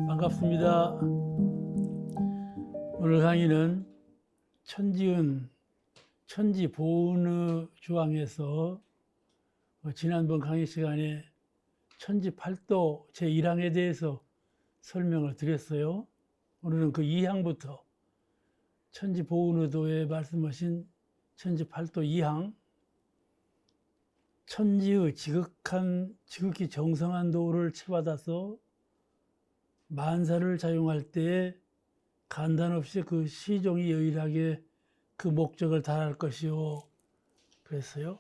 반갑습니다. 오늘 강의는 천지은, 천지보은의 주항에서 지난번 강의 시간에 천지팔도 제1항에 대해서 설명을 드렸어요. 오늘은 그 2항부터 천지보은의도에 말씀하신 천지팔도 2항, 천지의 지극히 정성한 도를 채받아서 만사를 자용할 때에 간단 없이 그 시종이 여일하게 그 목적을 달할 것이요. 그랬어요.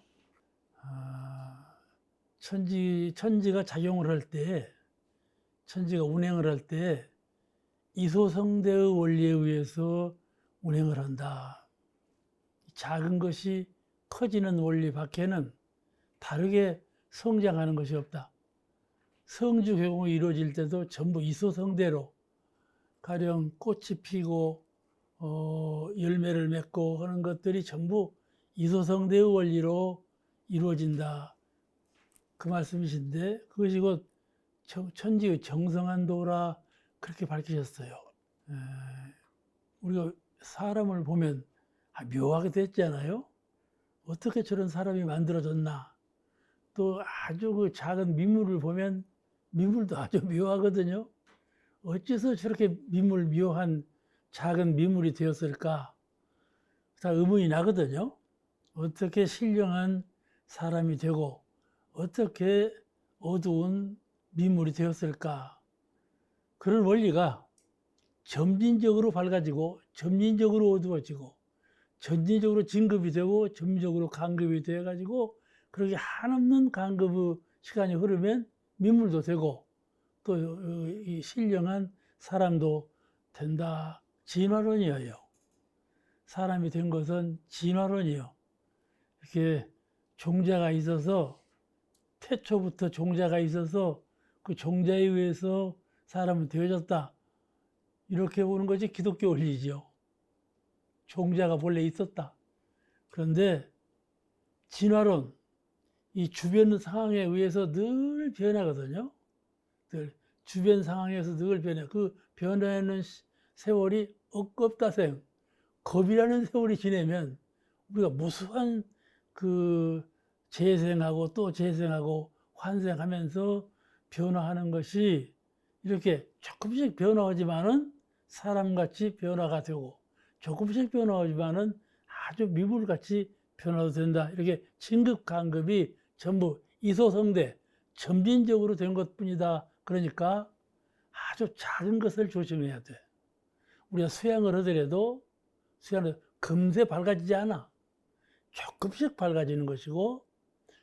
천지가 작용을 할 때, 천지가 운행을 할 때 이소성대의 원리에 의해서 운행을 한다. 작은 것이 커지는 원리 밖에는 다르게 성장하는 것이 없다. 성주개공이 이루어질 때도 전부 이소성대로, 가령 꽃이 피고 열매를 맺고 하는 것들이 전부 이소성대의 원리로 이루어진다. 그 말씀이신데, 그것이 곧 천지의 정성한 도라 그렇게 밝히셨어요. 우리가 사람을 보면 묘하게 됐잖아요. 어떻게 저런 사람이 만들어졌나. 또 아주 그 작은 민물을 보면 민물도 아주 묘하거든요. 어째서 저렇게 묘한 작은 민물이 되었을까? 다 의문이 나거든요. 어떻게 신령한 사람이 되고 어떻게 어두운 민물이 되었을까? 그런 원리가 점진적으로 밝아지고 점진적으로 어두워지고 점진적으로 진급이 되고 점진적으로 간급이 되어가지고 그렇게 한없는 간급의 시간이 흐르면 민물도 되고 또 이 신령한 사람도 된다. 진화론이에요. 사람이 된 것은 진화론이요. 이렇게 종자가 있어서 태초부터 종자가 있어서 그 종자에 의해서 사람은 되어졌다. 이렇게 보는 것이 기독교 원리죠. 종자가 본래 있었다. 그런데 진화론, 이 주변 상황에 의해서 늘 변하거든요. 주변 상황에서 늘 변해. 그 변화하는 세월이 억겁다생, 겁이라는 세월이 지내면 우리가 무수한 그 재생하고 또 재생하고 환생하면서 변화하는 것이 이렇게 조금씩 변화하지만은 사람같이 변화가 되고 조금씩 변화하지만은 아주 미물같이 변화도 된다. 이렇게 진급 간급이 전부 이소성대 점진적으로 된 것뿐이다. 그러니까 아주 작은 것을 조심해야 돼. 우리가 수양을 하더라도 수양은 금세 밝아지지 않아. 조금씩 밝아지는 것이고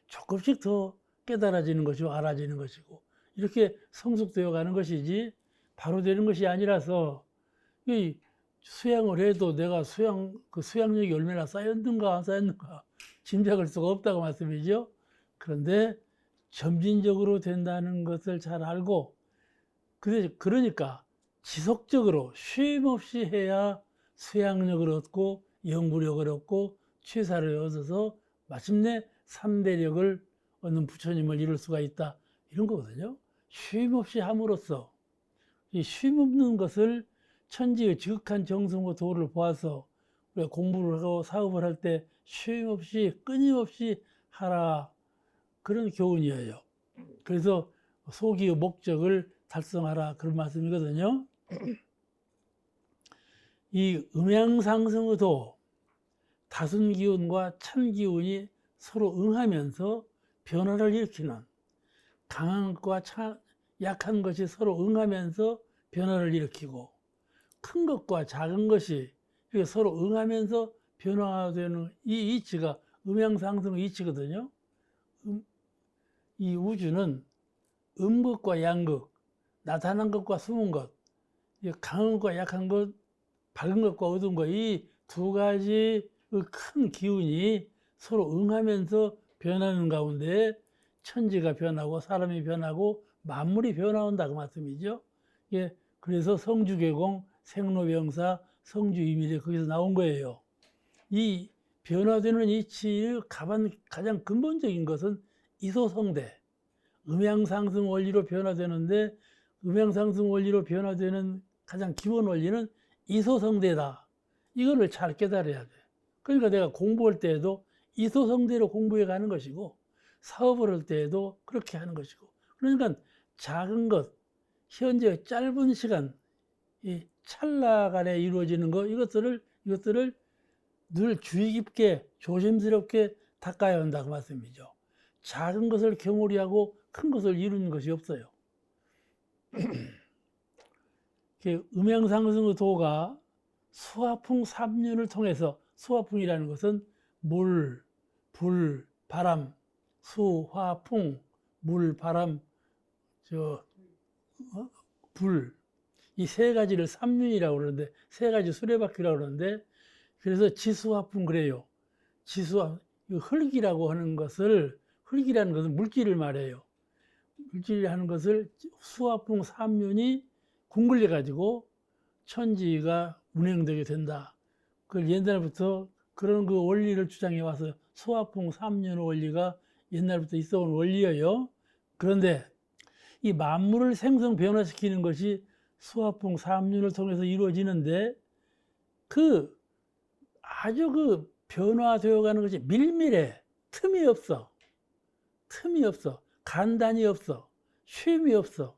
조금씩 더 깨달아지는 것이고 알아지는 것이고 이렇게 성숙되어 가는 것이지 바로 되는 것이 아니라서 이 수양을 해도 내가 그 수양력이 얼마나 쌓였는가 안 쌓였는가 짐작할 수가 없다고 말씀이죠. 그런데 점진적으로 된다는 것을 잘 알고 그러니까 지속적으로 쉼 없이 해야 수양력을 얻고 영구력을 얻고 취사를 얻어서 마침내 삼대력을 얻는 부처님을 이룰 수가 있다. 이런 거거든요. 쉼 없이 함으로써 이 쉼 없는 것을 천지의 지극한 정성과 도를 보아서 우리가 공부를 하고 사업을 할 때 쉼 없이 끊임없이 하라. 그런 교훈이에요. 그래서 소기의 목적을 달성하라. 그런 말씀이거든요. 이 음양상승의 도, 다순기운과 찬기운이 서로 응하면서 변화를 일으키는 강한 것과 약한 것이 서로 응하면서 변화를 일으키고 큰 것과 작은 것이 서로 응하면서 변화되는 이 이치가 음양상승의 이치거든요. 이 우주는 음극과 양극, 나타난 것과 숨은 것, 강한 것과 약한 것, 밝은 것과 어두운 것, 이 두 가지의 큰 기운이 서로 응하면서 변하는 가운데 천지가 변하고 사람이 변하고 만물이 변화한다 그 말씀이죠. 그래서 성주개공, 생로병사, 성주이밀이 거기서 나온 거예요. 이 변화되는 이치의 가장 근본적인 것은 이소성대, 음양상승 원리로 변화되는데, 음양상승 원리로 변화되는 가장 기본 원리는 이소성대다. 이거를 잘 깨달아야 돼. 그러니까 내가 공부할 때에도 이소성대로 공부해 가는 것이고, 사업을 할 때에도 그렇게 하는 것이고, 그러니까 작은 것, 현재 짧은 시간, 이 찰나간에 이루어지는 것, 이것들을 늘 주의 깊게 조심스럽게 닦아야 한다 그 말씀이죠. 작은 것을 경홀히 하고 큰 것을 이루는 것이 없어요. 음양상승의 도가 수화풍 삼륜을 통해서, 수화풍이라는 것은 물, 불, 바람, 수, 화, 풍, 물, 바람, 불, 이 세 가지를 삼륜이라고 그러는데, 세 가지 수레바퀴라고 그러는데, 그래서 지수화풍 그래요. 흙이라고 하는 것을, 흙이라는 것은 물질을 말해요. 물질이라는 것을 수화풍 삼륜이 궁글려 가지고 천지가 운행되게 된다. 그걸 옛날부터 그런 그 원리를 주장해 와서 수화풍 삼륜 원리가 옛날부터 있어 온 원리예요. 그런데 이 만물을 생성 변화시키는 것이 수화풍 삼륜을 통해서 이루어지는데, 아주 변화되어 가는 것이 밀밀해. 틈이 없어. 간단이 없어. 쉼이 없어.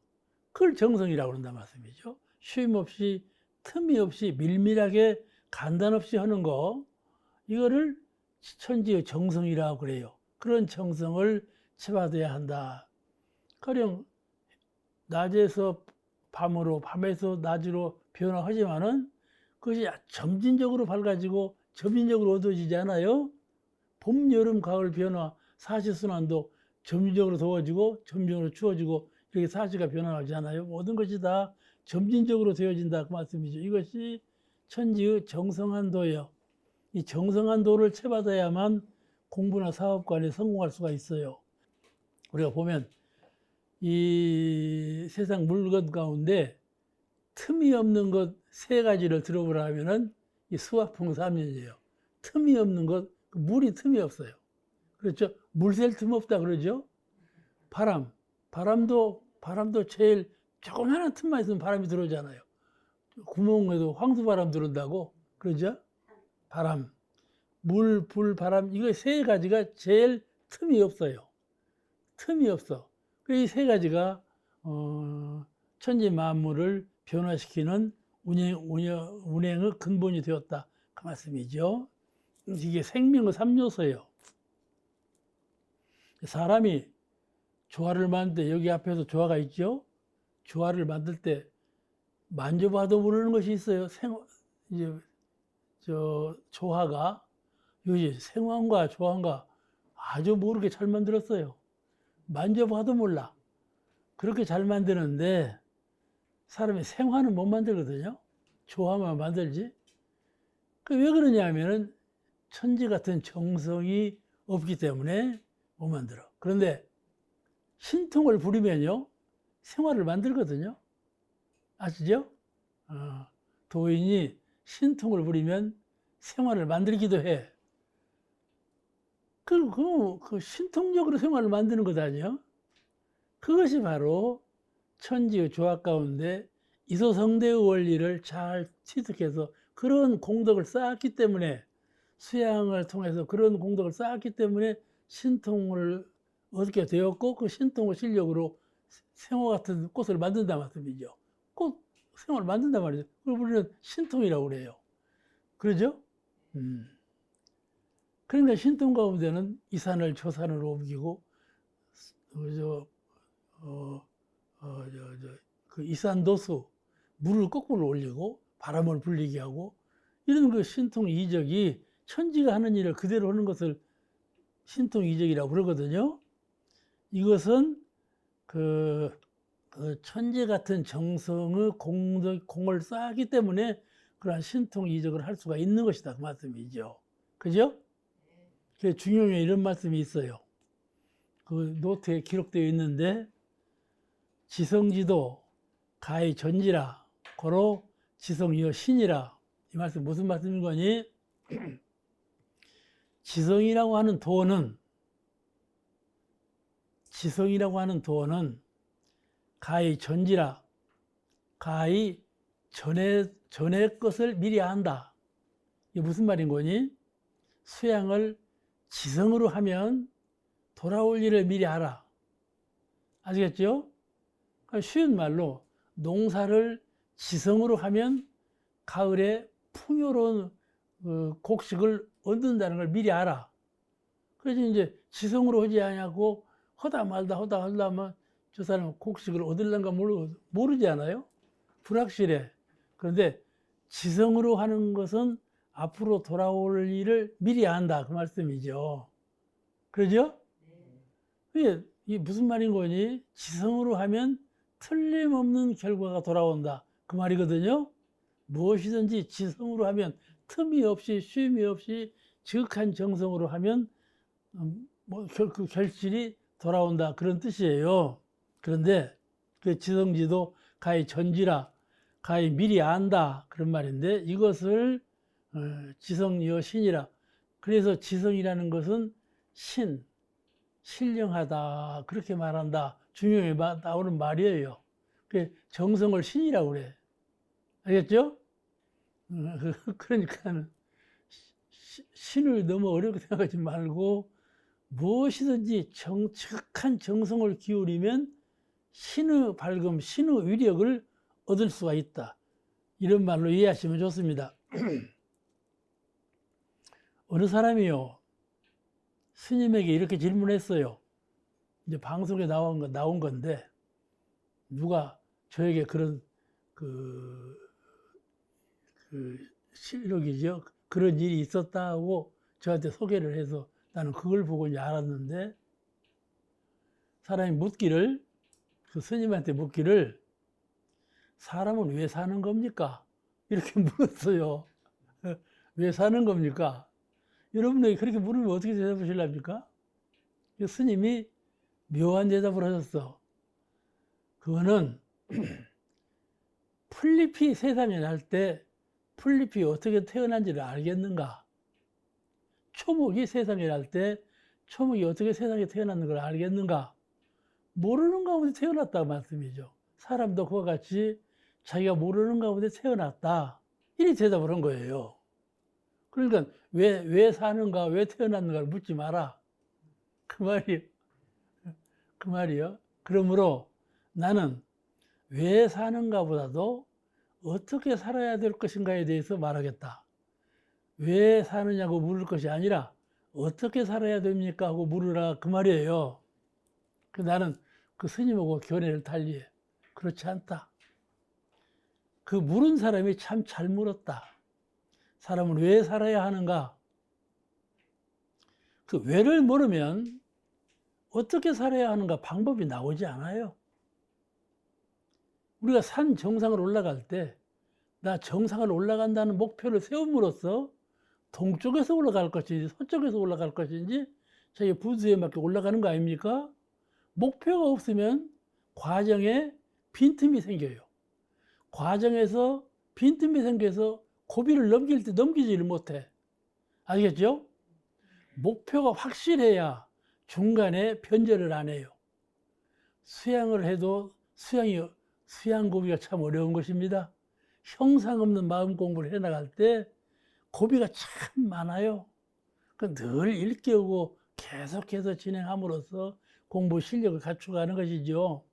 그걸 정성이라고 그런단 말씀이죠. 쉼 없이, 틈이 없이, 밀밀하게, 간단 없이 하는 거, 이거를 천지의 정성이라고 그래요. 그런 정성을 채받아야 한다. 가령 낮에서 밤으로, 밤에서 낮으로 변화하지만은 그것이 점진적으로 밝아지고 점진적으로 어두워지지 않아요? 봄, 여름, 가을 변화, 사시순환도 점진적으로 더워지고 점진적으로 추워지고 이렇게 사시가 변화하지 않아요? 모든 것이 다 점진적으로 되어진다 그 말씀이죠. 이것이 천지의 정성한 도예요. 이 정성한 도를 채받아야만 공부나 사업관에 성공할 수가 있어요. 우리가 보면 이 세상 물건 가운데 틈이 없는 것 세 가지를 들어보라 하면은 이 수화풍 삼륜이에요. 틈이 없는 것, 물이 틈이 없어요. 그렇죠? 물 셀 틈 없다 그러죠? 바람도 제일 조그마한 틈만 있으면 바람이 들어오잖아요. 구멍에도 황수바람 들어온다고 그러죠? 바람, 물, 불, 바람, 이거 세 가지가 제일 틈이 없어요. 틈이 없어. 이 세 가지가 천지 만물을 변화시키는 운행의 근본이 되었다 그 말씀이죠. 이게 생명의 삼요소예요. 사람이 조화를 만들 때, 여기 앞에서 조화가 있죠. 조화를 만들 때 만져봐도 모르는 것이 있어요. 조화가 여기 생황과 조화가 아주 모르게 잘 만들었어요. 만져봐도 몰라. 그렇게 잘 만드는데 사람이 생화는 못 만들거든요. 조화만 만들지. 왜 그러냐 하면은 천지 같은 정성이 없기 때문에 못 만들어. 그런데 신통을 부리면요, 생화를 만들거든요. 아시죠? 도인이 신통을 부리면 생화를 만들기도 해. 그 신통력으로 생화를 만드는 것 아니에요? 그것이 바로 천지의 조화 가운데 이소성대의 원리를 잘 취득해서 그런 공덕을 쌓았기 때문에, 수양을 통해서 그런 공덕을 쌓았기 때문에 신통을 얻게 되었고, 그 신통의 실력으로 생화 같은 꽃을 만든단 말씀이죠. 생화를 만든단 말이죠. 그걸 우리는 신통이라고 그래요. 그러죠? 그러니까 신통 가운데는 이산을 저산으로 옮기고, 그 이산도수, 물을 거꾸로 올리고 바람을 불리게 하고, 이런 그 신통 이적이 천지가 하는 일을 그대로 하는 것을 신통 이적이라고 그러거든요. 이것은 그 천재 같은 정성의 공을 쌓았기 때문에 그러한 신통 이적을 할 수가 있는 것이다 그 말씀이죠. 그죠? 그 중용에 이런 말씀이 있어요. 그 노트에 기록되어 있는데, 지성지도 가히 전지라 고로 지성이여 신이라. 이 말씀 무슨 말씀인 거니? 지성이라고 하는 도는 가히 전지라, 가히 전의 것을 미리 안다. 이게 무슨 말인 거니? 수양을 지성으로 하면 돌아올 일을 미리 알아. 아시겠죠? 그러니까 쉬운 말로 농사를 지성으로 하면 가을에 풍요로운 곡식을 얻는다는 걸 미리 알아. 그래서 이제 지성으로 하지 않냐고 하다 말다 하면 저 사람은 곡식을 얻을런가 모르지 않아요? 불확실해. 그런데 지성으로 하는 것은 앞으로 돌아올 일을 미리 안다. 그 말씀이죠. 그러죠? 이게 무슨 말인 거니? 지성으로 하면 틀림없는 결과가 돌아온다. 그 말이거든요. 무엇이든지 지성으로 하면 틈이 없이 쉼이 없이 지극한 정성으로 하면 그 결실이 돌아온다. 그런 뜻이에요. 그런데 그 지성지도 가히 전지라, 가히 미리 안다. 그런 말인데 이것을 지성이여 신이라. 그래서 지성이라는 것은 신령하다. 그렇게 말한다. 중용에 나오는 말이에요. 정성을 신이라고 그래. 알겠죠? 그러니까 신을 너무 어렵게 생각하지 말고 무엇이든지 지극한 정성을 기울이면 신의 밝음, 신의 위력을 얻을 수가 있다. 이런 말로 이해하시면 좋습니다. 어느 사람이요, 스님에게 이렇게 질문했어요. 이제 방송에 나온 건데, 누가 저에게 그런, 실력이죠. 그런 일이 있었다고 저한테 소개를 해서 나는 그걸 보고 이제 알았는데, 사람이 그 스님한테 묻기를, 사람은 왜 사는 겁니까? 이렇게 물었어요. 왜 사는 겁니까? 여러분에게 그렇게 물으면 어떻게 대답하실랍니까? 스님이 묘한 대답을 하셨어. 그거는 풀잎이 세상에 날 때 풀잎이 어떻게 태어난지를 알겠는가? 초목이 세상에 날 때 초목이 어떻게 세상에 태어났는 걸 알겠는가? 모르는 가운데 태어났다고 말씀이죠. 사람도 그와 같이 자기가 모르는 가운데 태어났다. 이렇게 대답을 한 거예요. 그러니까 왜 사는가, 왜 태어났는가를 묻지 마라. 그 말이요. 그러므로 나는 왜 사는가 보다도 어떻게 살아야 될 것인가에 대해서 말하겠다. 왜 사느냐고 물을 것이 아니라 어떻게 살아야 됩니까? 하고 물으라. 그 말이에요. 나는 그 스님하고 견해를 달리해. 그렇지 않다. 그 물은 사람이 참 잘 물었다. 사람은 왜 살아야 하는가? 그 왜를 모르면 어떻게 살아야 하는가 방법이 나오지 않아요. 우리가 산 정상을 올라갈 때, 나 정상을 올라간다는 목표를 세움으로써 동쪽에서 올라갈 것인지 서쪽에서 올라갈 것인지 자기 부수에 맞게 올라가는 거 아닙니까? 목표가 없으면 과정에 빈틈이 생겨요. 과정에서 빈틈이 생겨서 고비를 넘기지를 못해. 아시겠죠? 목표가 확실해야 중간에 변절을 안 해요. 수양을 해도 수양 고비가 참 어려운 것입니다. 형상 없는 마음 공부를 해나갈 때 고비가 참 많아요. 늘 일깨우고 계속해서 진행함으로써 공부 실력을 갖춰가는 것이죠.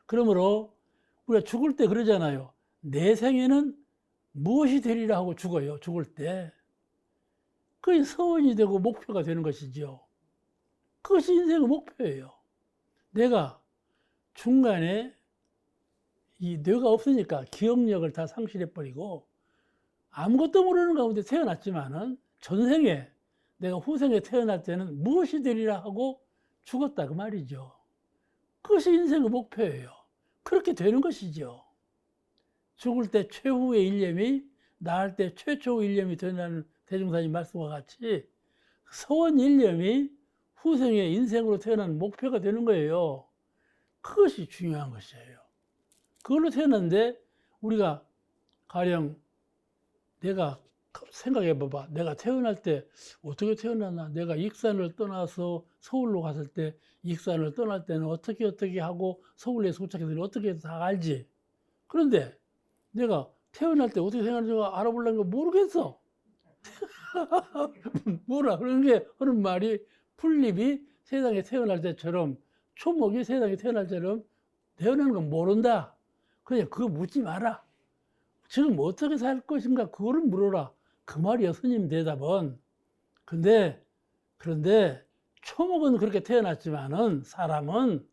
그러므로 우리가 죽을 때 그러잖아요. 내 생에는 무엇이 되리라 하고 죽어요. 죽을 때. 그게 서원이 되고 목표가 되는 것이죠. 그것이 인생의 목표예요. 내가 중간에 이 뇌가 없으니까 기억력을 다 상실해버리고 아무것도 모르는 가운데 태어났지만은 전생에 내가 후생에 태어날 때는 무엇이 되리라 하고 죽었다 그 말이죠. 그것이 인생의 목표예요. 그렇게 되는 것이죠. 죽을 때 최후의 일념이 나을 때 최초의 일념이 된다는 대중사님 말씀과 같이 서원 일념이 후생의 인생으로 태어나는 목표가 되는 거예요. 그것이 중요한 것이에요. 그걸로 태어났는데 우리가 가령 내가 생각해 봐봐. 내가 태어날 때 어떻게 태어났나? 내가 익산을 떠나서 서울로 갔을 때 익산을 떠날 때는 어떻게 하고 서울에 도착해서 어떻게 해서 다 알지. 그런데 내가 태어날 때 어떻게 생각하는지 알아보려는 거 모르겠어. 뭐라 그런 게 하는 말이 풀잎이 세상에 태어날 때처럼 초목이 세상에 태어날 때처럼 태어나는 건 모른다. 그냥 그거 묻지 마라. 지금 어떻게 살 것인가 그거를 물어라. 그 말이야 스님 대답은. 그런데 초목은 그렇게 태어났지만은 사람은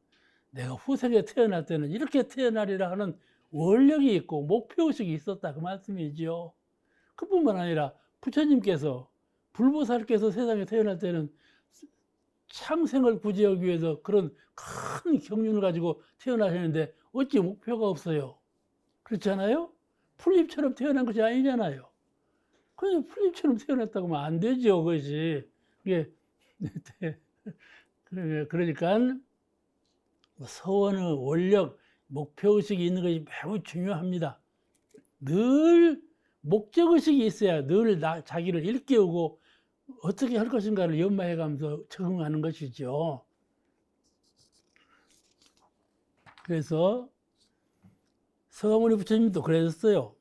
내가 후생에 태어날 때는 이렇게 태어나리라 하는 원력이 있고 목표의식이 있었다 그 말씀이지요. 그뿐만 아니라 부처님께서 불보살께서 세상에 태어날 때는 창생을 구제하기 위해서 그런 큰 경륜을 가지고 태어나셨는데 어찌 목표가 없어요? 그렇잖아요? 풀잎처럼 태어난 것이 아니잖아요. 그냥 풀잎처럼 태어났다고 하면 안 되죠, 그것이. 이게 그러니까 서원의 원력, 목표의식이 있는 것이 매우 중요합니다. 늘 목적의식이 있어야 늘 자기를 일깨우고 어떻게 할 것인가를 연마해가면서 적응하는 것이죠. 그래서 서가모니 부처님도 그러셨어요.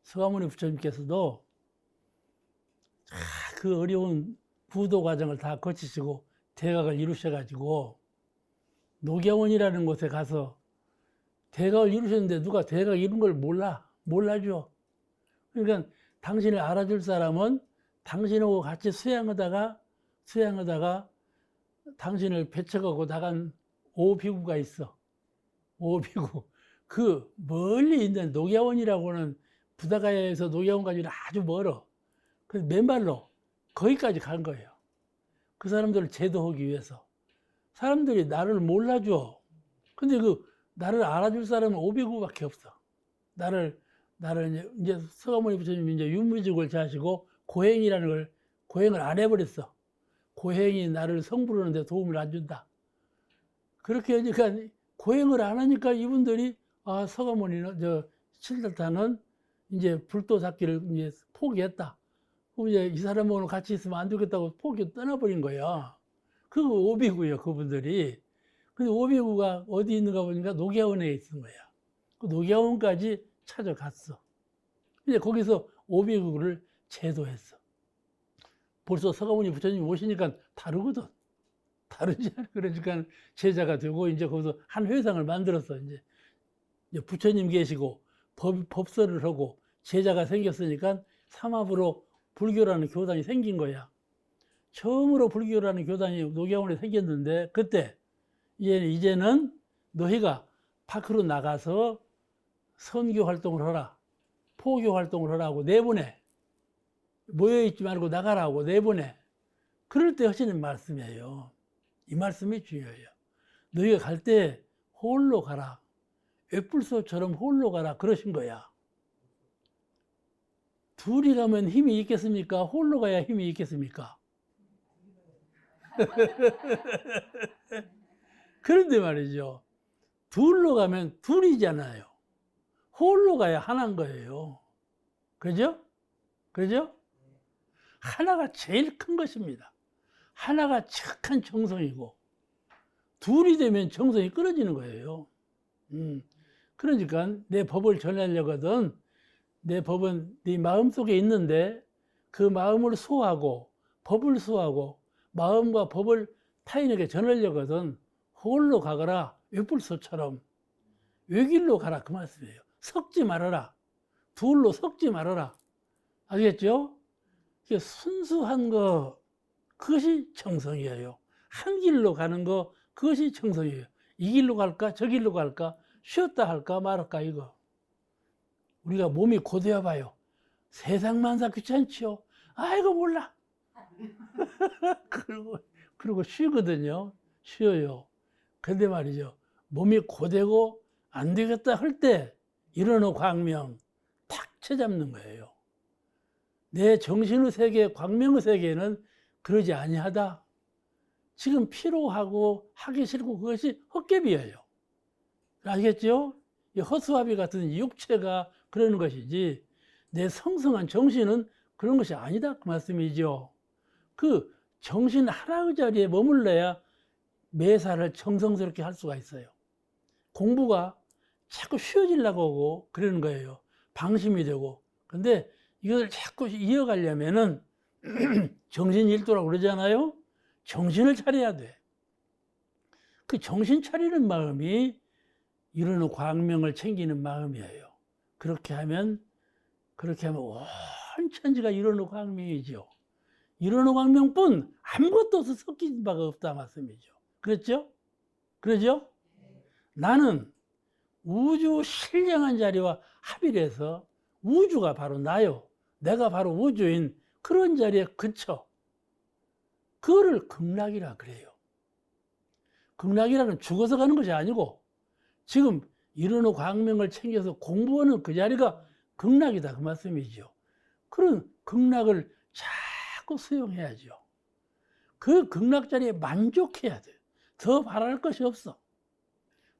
서가모니 부처님께서도 그 어려운 부도 과정을 다 거치시고 대각을 이루셔가지고 녹야원이라는 곳에 가서 대각을 이루셨는데 누가 대각 이룬 걸 몰라줘. 그러니까 당신을 알아줄 사람은 당신하고 같이 수양하다가 당신을 배척하고 나간 오비구가 있어. 오비구. 그 멀리 있는 녹야원이라고는 부다가야에서 녹야원까지는 아주 멀어. 그래서 맨발로 거기까지 간 거예요. 그 사람들을 제도하기 위해서. 사람들이 나를 몰라줘. 근데 그 나를 알아줄 사람은 오비구밖에 없어. 나를 이제 서가모니 부처님이 이제 유무직을 자시고 고행이라는 걸 고행을 안 해버렸어. 고행이 나를 성부르는데 도움을 안 준다. 그렇게 하니까 고행을 안 하니까 이분들이 서가모니는 실다타는 이제 불도 잡기를 이제 포기했다. 그럼 이제 이 사람하고 같이 있으면 안 되겠다고 포기 떠나버린 거야. 그거 오비구예요, 그분들이. 근데 오비구가 어디 있는가 보니까 녹야원에 있는 거야. 그 녹야원까지 찾아갔어. 이제 거기서 오비구를 제도했어. 벌써 서가모니 부처님 오시니까 다르거든. 다르지 않아. 그러니까 제자가 되고 이제 거기서 한 회상을 만들었어. 이제 부처님 계시고 법설을 하고 제자가 생겼으니까 삼합으로 불교라는 교단이 생긴 거야. 처음으로 불교라는 교단이 녹야원에 생겼는데 그때 이제는 너희가 밖으로 나가서 선교 활동을 하라. 포교 활동을 하라고 내보내. 모여있지 말고 나가라고 내보내. 그럴 때 하시는 말씀이에요. 이 말씀이 중요해요. 너희가 갈 때 홀로 가라. 웹불소처럼 홀로 가라. 그러신 거야. 둘이 가면 힘이 있겠습니까? 홀로 가야 힘이 있겠습니까? 그런데 말이죠. 둘로 가면 둘이잖아요. 홀로 가야 하나인 거예요. 그죠? 그죠? 하나가 제일 큰 것입니다. 하나가 착한 정성이고, 둘이 되면 정성이 끊어지는 거예요. 그러니까 내 법을 전하려거든, 내 법은 네 마음속에 있는데 그 마음을 수호하고 법을 수호하고 마음과 법을 타인에게 전하려거든 홀로 가거라. 웹불소처럼 외길로 가라 그 말씀이에요. 섞지 말아라. 둘로 섞지 말아라. 알겠죠? 순수한 거 그것이 정성이에요. 한 길로 가는 거 그것이 정성이에요. 이 길로 갈까 저 길로 갈까 쉬었다 할까 말할까 이거. 우리가 몸이 고되어 봐요. 세상 만사 귀찮지요. 아이고 몰라. 그리고 쉬거든요. 쉬어요. 근데 말이죠. 몸이 고되고 안 되겠다 할 때 일어나 광명 탁 쳐잡는 거예요. 내 정신의 세계, 광명의 세계는 그러지 아니하다. 지금 피로하고 하기 싫고 그것이 헛개비예요. 알겠죠? 이 허수아비 같은 육체가 그러는 것이지 내 성성한 정신은 그런 것이 아니다 그 말씀이죠. 그 정신 하나의 자리에 머물러야 매사를 정성스럽게 할 수가 있어요. 공부가 자꾸 쉬워지려고 하고 그러는 거예요. 방심이 되고. 근데 이걸 자꾸 이어가려면은 정신일도라고 그러잖아요. 정신을 차려야 돼. 그 정신 차리는 마음이 이루는 광명을 챙기는 마음이에요. 그렇게 하면 온 천지가 이루는 광명이죠. 이루는 광명뿐 아무것도 없어 섞인 바가 없다 말씀이죠. 그렇죠? 그러죠? 나는 우주 신령한 자리와 합일해서 우주가 바로 나요. 내가 바로 우주인 그런 자리에 그쳐. 그거를 극락이라 그래요. 극락이라는 죽어서 가는 것이 아니고 지금 이루는 광명을 챙겨서 공부하는 그 자리가 극락이다 그 말씀이죠. 그런 극락을 자꾸 수용해야죠. 그 극락 자리에 만족해야 돼요. 더 바랄 것이 없어.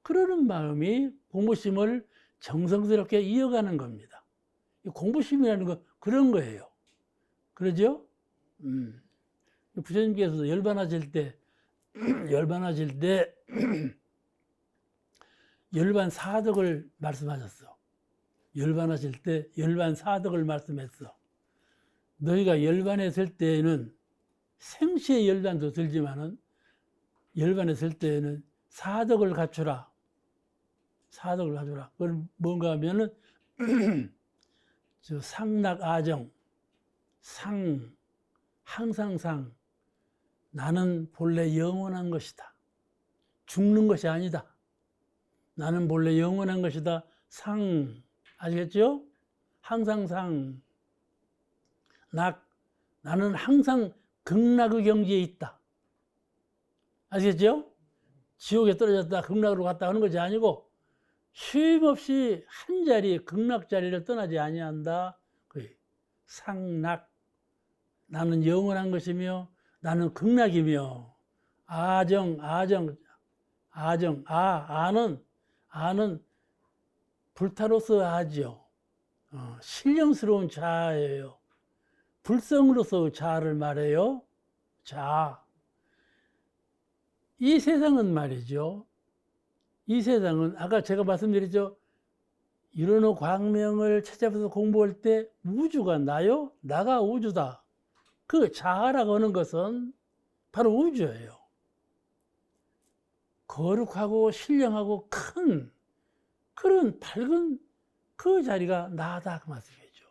그러는 마음이 공부심을 정성스럽게 이어가는 겁니다. 공부심이라는 건 그런 거예요. 그러죠? 부처님께서 열반하실 때 열반 사덕을 말씀하셨어. 열반하실 때 열반 사덕을 말씀했어. 너희가 열반했을 때에는 생시의 열반도 들지만은 열반했을 때에는 사덕을 갖추라. 사덕을 갖추라. 그건 뭔가 하면은 저 상락아정, 항상 상. 나는 본래 영원한 것이다. 죽는 것이 아니다. 나는 본래 영원한 것이다. 아시겠죠? 항상 상. 나는 항상 극락의 경지에 있다. 아시겠죠? 지옥에 떨어졌다 극락으로 갔다 하는 것이 아니고 쉼없이 한 자리에 극락 자리를 떠나지 아니한다. 상락. 나는 영원한 것이며 나는 극락이며 아는 불타로서 아죠. 신령스러운 자아예요. 불성으로서 자아를 말해요. 자아. 이 세상은 말이죠. 이 세상은 아까 제가 말씀드렸죠. 이루는 광명을 찾아서 공부할 때 우주가 나요? 나가 우주다. 그 자아라고 하는 것은 바로 우주예요. 거룩하고 신령하고 큰 그런 밝은 그 자리가 나다 그 말씀이죠.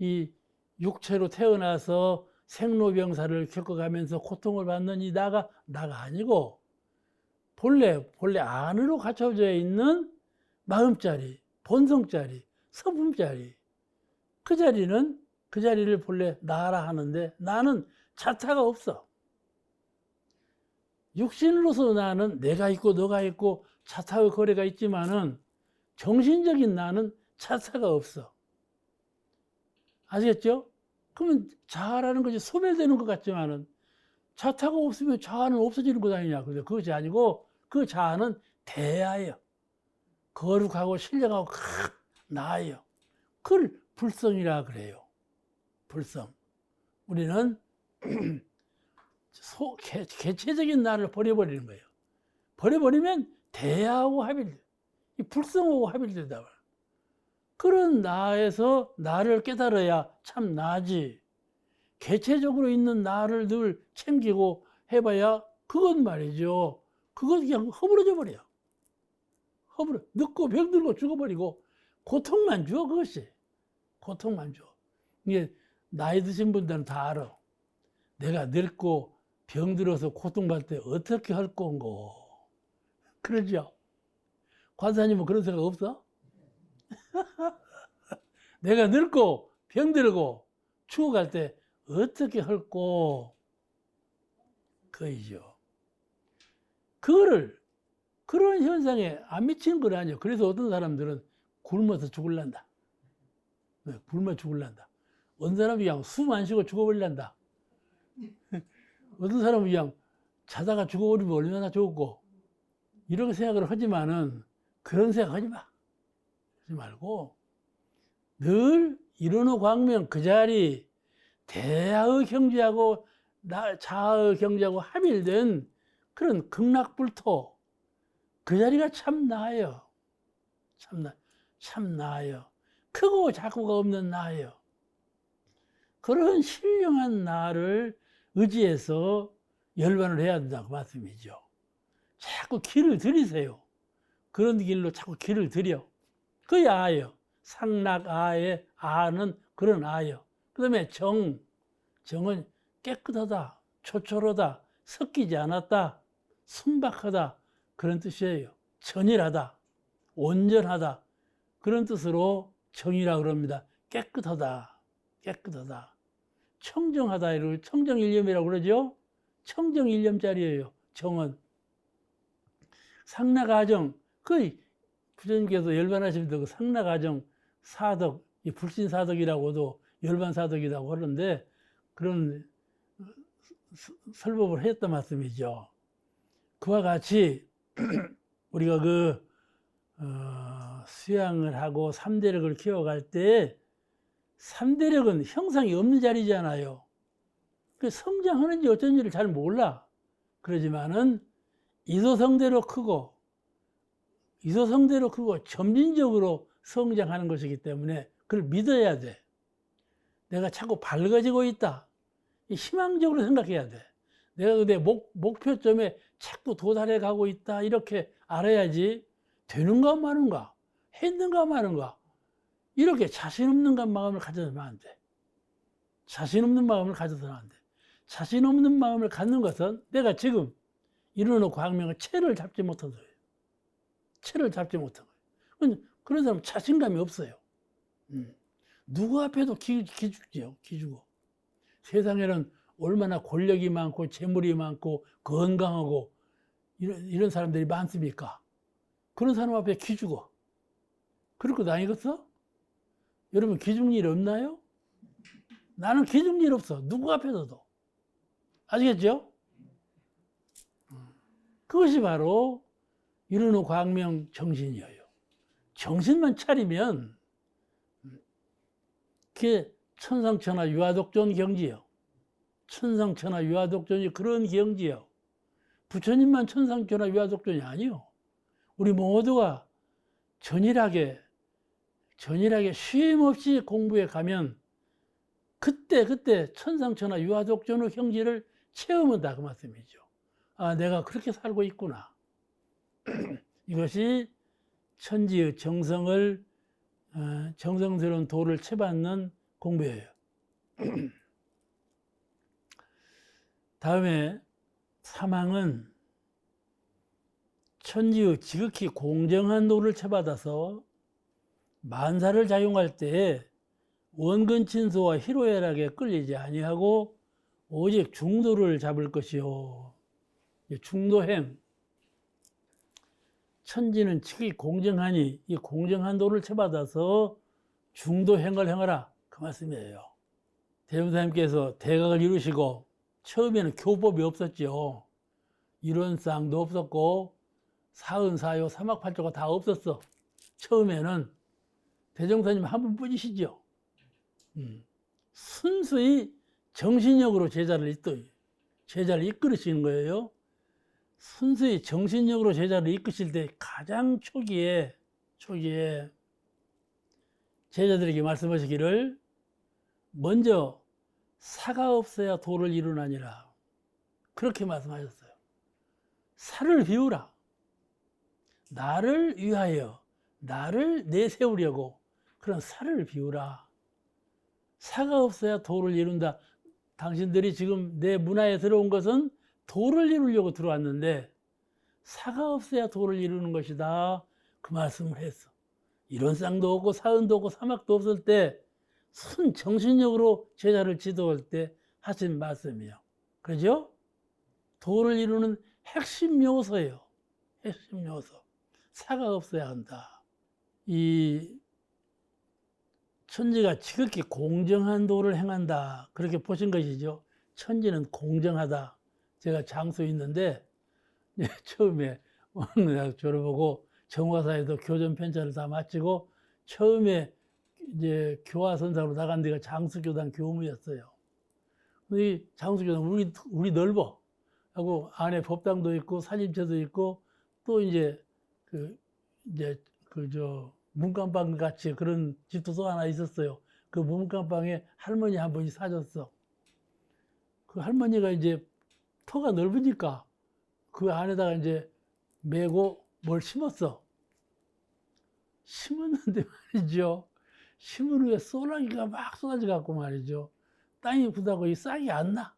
이 육체로 태어나서 생로병사를 겪어가면서 고통을 받는 이 나가 아니고 본래 안으로 갖춰져 있는 마음자리, 본성자리, 성품자리 그 자리를 본래 나라 하는데 나는 자타가 없어. 육신으로서 나는 내가 있고 너가 있고 자타의 거래가 있지만은 정신적인 나는 자타가 없어. 아시겠죠? 그러면 자아라는 것이 소멸되는 것 같지만은 자타가 없으면 자아는 없어지는 것 아니냐. 그것이 아니고 그 자아는 대야예요. 거룩하고 신령하고 큰 나예요. 그걸 불성이라 그래요. 불성. 우리는 개체적인 나를 버려버리는 거예요. 버려버리면 대야하고 합일돼. 이 불성하고 합일되다. 그런 나에서 나를 깨달아야 참 나지. 개체적으로 있는 나를 늘 챙기고 해봐야 그건 말이죠. 그건 그냥 허물어져 버려. 늙고 병들고 죽어버리고 고통만 줘 그것이. 고통만 줘. 이게 나이 드신 분들은 다 알아. 내가 늙고 병들어서 고통받을 때 어떻게 할 건고. 그러죠? 관사님은 그런 생각 없어? 내가 늙고 병들고 죽어갈 때 어떻게 할꼬? 그이죠. 그런 현상에 안 미치는 건 아니에요. 그래서 어떤 사람들은 굶어서 죽을란다. 굶어 죽을란다. 어떤 사람은 그냥 숨 안 쉬고 죽어버릴란다. 어떤 사람은 그냥 자다가 죽어버리면 얼마나 좋고 이렇게 생각을 하지만은 그런 생각 하지 마. 하지 말고 늘 이루는 광명 그 자리 대하의 경지하고 자하의 경지하고 합일된 그런 극락불토, 그 자리가 참 나아요. 참 나아요. 크고 작고가 없는 나아요. 그런 신령한 나를 의지해서 열반을 해야 된다고 말씀이죠. 자꾸 길을 들이세요. 그런 길로 자꾸 길을 들여. 그게 아예요. 상락아의 아는 그런 아예요. 그 다음에 정은 깨끗하다, 초초하다, 섞이지 않았다, 순박하다, 그런 뜻이에요. 전일하다, 온전하다, 그런 뜻으로 정이라고 그럽니다. 깨끗하다, 깨끗하다. 청정하다, 이러고 청정일념이라고 그러죠. 청정일념짜리예요. 정은. 상락아정, 그 부처님께서 열반하시면서 그 상락아정 사덕, 이 불신사덕이라고도 열반사덕이라고 하는데 그런 설법을 했단 말씀이죠. 그와 같이 우리가 수양을 하고 삼대력을 키워갈 때 삼대력은 형상이 없는 자리잖아요. 그 성장하는지 어쩐지를 잘 몰라. 그러지만은 이소성대로 크고 점진적으로 성장하는 것이기 때문에 그걸 믿어야 돼. 내가 자꾸 밝아지고 있다. 희망적으로 생각해야 돼. 내가 내 목표점에 자꾸 도달해 가고 있다. 이렇게 알아야지 되는가 마는가, 했는가 마는가. 이렇게 자신 없는 마음을 가져서는 안 돼. 자신 없는 마음을 가져서는 안 돼. 자신 없는 마음을 갖는 것은 내가 지금 이루어놓고 광명을 채를 잡지 못한 거예요. 채를 잡지 못한 거예요. 그런 사람은 자신감이 없어요. 누구 앞에도 기죽지요. 기죽어. 세상에는 얼마나 권력이 많고 재물이 많고 건강하고 이런 사람들이 많습니까? 그런 사람 앞에 기죽어. 그럴 거 아니겠어? 여러분 기죽 일 없나요? 나는 기죽 일 없어. 누구 앞에서도. 아시겠죠? 그것이 바로 이르는 광명 정신이에요. 정신만 차리면 그게 천상천하 유아독존 경지요. 천상천하 유아독존이 그런 경지요. 부처님만 천상천하 유아독존이 아니요. 우리 모두가 전일하게 쉼 없이 공부해 가면 그때 천상천하 유아독존의 경지를 체험한다 그 말씀이죠. 아, 내가 그렇게 살고 있구나. 이것이 천지의 정성스러운 도를 채받는 공부예요. 다음에 사망은 천지의 지극히 공정한 도를 채받아서 만사를 작용할 때에 원근친소와 희로애락에 끌리지 아니하고 오직 중도를 잡을 것이요. 중도행. 천지는 지극히 공정하니 이 공정한 도를 채받아서 중도행을 행하라. 그 말씀이에요. 대종사님께서 대각을 이루시고 처음에는 교법이 없었죠. 이론상도 없었고 사은사요 사막팔조가 다 없었어. 처음에는 대종사님 한 분뿐이시죠. 순수히 정신력으로 제자를 이끌으시는 거예요. 순수히 정신력으로 제자를 이끄실 때 가장 초기에 제자들에게 말씀하시기를 먼저 사가 없어야 도를 이루나니라. 그렇게 말씀하셨어요. 사를 비우라. 나를 위하여 나를 내세우려고 그런 사를 비우라. 사가 없어야 도를 이룬다. 당신들이 지금 내 문화에 들어온 것은 도를 이루려고 들어왔는데 사가 없어야 도를 이루는 것이다. 그 말씀을 했어. 이론상도 없고 사은도 없고 사막도 없을 때 순 정신력으로 제자를 지도할 때 하신 말씀이에요. 그렇죠? 도를 이루는 핵심 요소예요. 핵심 요소. 사가 없어야 한다. 이 천지가 지극히 공정한 도를 행한다. 그렇게 보신 것이죠. 천지는 공정하다. 제가 장소에 있는데 처음에 대학 졸업하고 정화사에도 교전 편찬을 다 마치고 처음에 이제 교화선사로 나간 데가 장수교단 교무였어요. 이 장수교당 우리 넓어. 하고 안에 법당도 있고 사진체도 있고 또 이제 저 문간방 같이 그런 집도 또 하나 있었어요. 그 문간방에 할머니 한 분이 사줬어. 그 할머니가 이제 터가 넓으니까 그 안에다가 이제 메고 뭘 심었어. 심었는데 말이죠. 심은 후에 소나기가 막 쏟아져 갖고 말이죠. 땅이 굳다고 이 싹이 안 나.